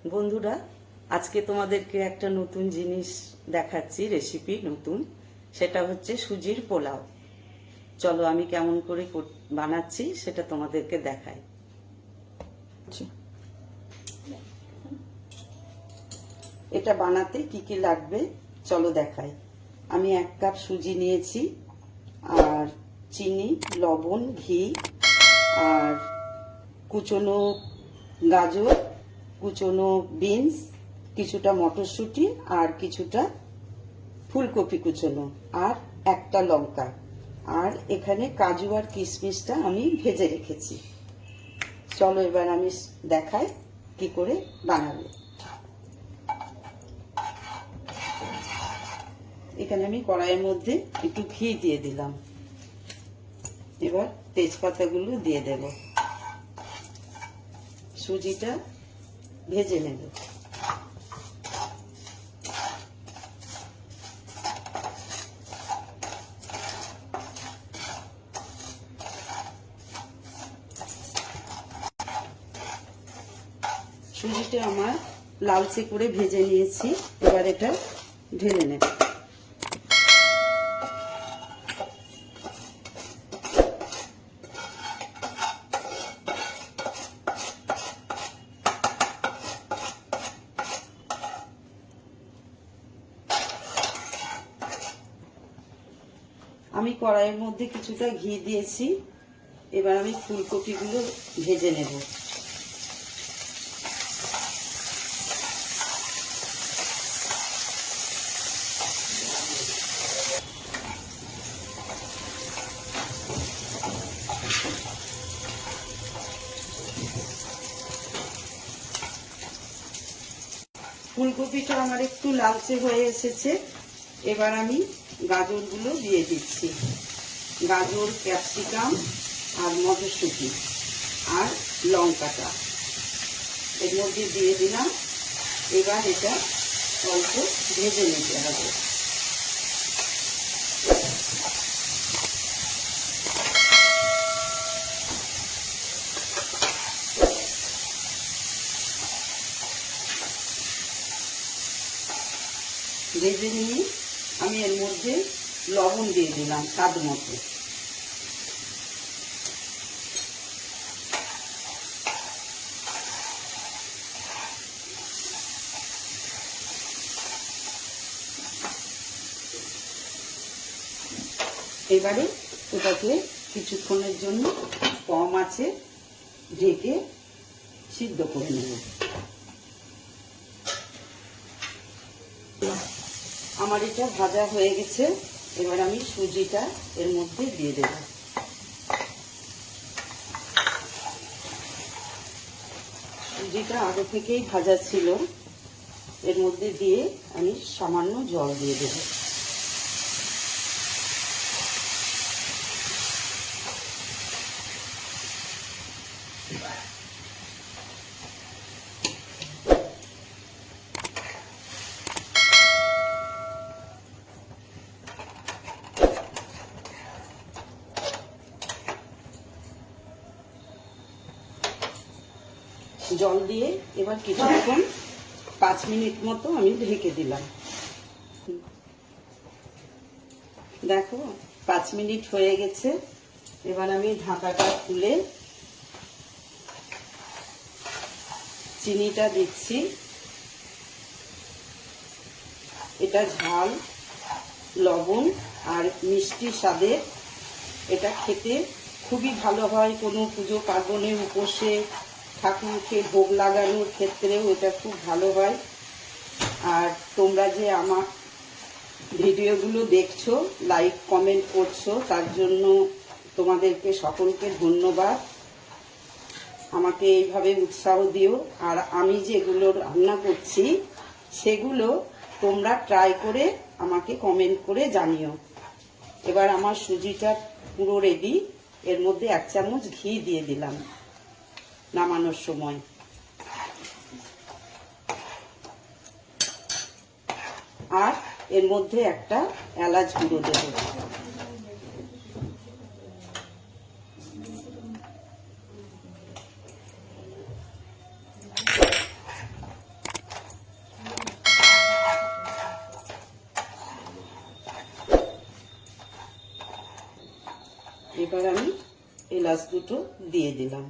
বন্ধুরা, আজকে তোমাদেরকে একটা নতুন জিনিস দেখাচ্ছি, রেসিপি নতুন। সেটা হচ্ছে সুজির পোলাও। চলো আমি কেমন করে বানাচ্ছি সেটা তোমাদেরকে দেখাই। এটা বানাতে কি কি লাগবে চলো দেখাই। আমি 1 কাপ সুজি নিয়েছি, আর চিনি, লবণ, ঘি, আর কুচনো গাজর, কুচনো বিনস, কিছুটা মটরশুঁটি, আর কিছুটা ফুলকপি কুচনো, আর একটা লঙ্কা, আর এখানে কাজু আর কিশমিশটা আমি ভেজে রেখেছি। চলো এবার আমি দেখাই কি করে বানাবো। এখানে আমি কড়াইয়ের মধ্যে একটু ঘি দিয়ে দিলাম। এবার তেজপাতাগুলো দিয়ে দেব। সুজিটা ভেজে নেব। সুজিটা আমার লালচে করে ভেজে নিয়েছি। এবার এটা ঢেলে নেব। আমি কড়াইয়ের মধ্যে কিছুটা ঘি দিয়েছি। এবার আমি ফুলকপিগুলো ভেজে নেব। ফুলকপিটা আমার একটু লালচে হয়ে এসেছে। এবার আমি গাজরগুলো দিয়ে দিচ্ছি। গাজর, ক্যাপসিকাম, আর মটরশুঁটি, আর লঙ্কাটা এর মধ্যে দিয়ে দিলাম। এবার এটা অল্প ভেজে নিতে হবে। ভেজে নিয়ে আমি এর মধ্যে লবণ দিয়ে দিলাম স্বাদ মতো। এবারে ওটাকে কিছুক্ষণের জন্য কম আঁচে ঢেকে সিদ্ধ করে নেব। আমার এটা ভাজা হয়ে গেছে। এবার আমি সুজিটা এর মধ্যে দিয়ে দেব। সুজিটা আগে থেকেই ভাজা ছিল। এর মধ্যে দিয়ে আমি সামান্য জল দিয়ে দেব। জল দিয়ে এবার কিছুক্ষণ 5 মিনিট মতো আমি ঢেকে দিলাম। দেখো 5 মিনিট হয়ে গেছে। এবার আমি ঢাকাটা খুলে চিনিটা দিচ্ছি। এটা ঝাল, লবণ আর মিষ্টি স্বাদের। এটা খেতে খুবই ভালো হয়। কোনো পুজো পার্বণে, উপোসে, ঠাকুরকে ভোগ লাগানোর ক্ষেত্রেও এটা খুব ভালো হয়। আর তোমরা যে আমার ভিডিওগুলো দেখছো, লাইক কমেন্ট করছো, তার জন্য তোমাদেরকে সকলকে ধন্যবাদ। আমাকে এইভাবে উৎসাহ দিও। আর আমি যেগুলো রান্না করছি সেগুলো তোমরা ট্রাই করে আমাকে কমেন্ট করে জানিও। এবার আমার সুজিটা পুরো রেডি। এর মধ্যে 1 চামচ ঘি দিয়ে দিলাম নামানোর সময়। আর এর মধ্যে একটা এলাচ গুঁড়ো দেব। এবার আমি এলাচ দুটো দিয়ে দিলাম।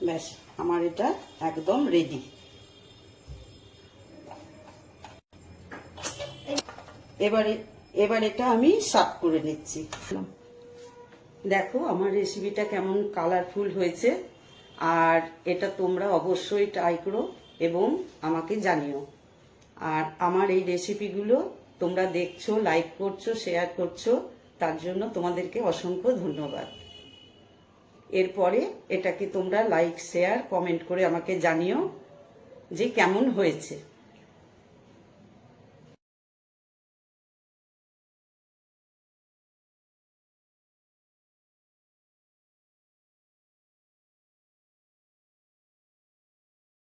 ব্যাস, আমার এটা একদম রেডি। এবার এটা আমি সার্ভ করে নিচ্ছি। দেখো আমার রেসিপিটা কেমন কালারফুল হয়েছে, আর এটা তোমরা অবশ্যই ট্রাই করো এবং আমাকে জানিও। আর আমার এই রেসিপিগুলো তোমরা দেখছো, লাইক করছো, শেয়ার করছো, তার জন্য তোমাদেরকে অসংখ্য ধন্যবাদ। এরপরে এটাকে তোমরা লাইক, শেয়ার, কমেন্ট করে আমাকে জানিও যে কেমন হয়েছে।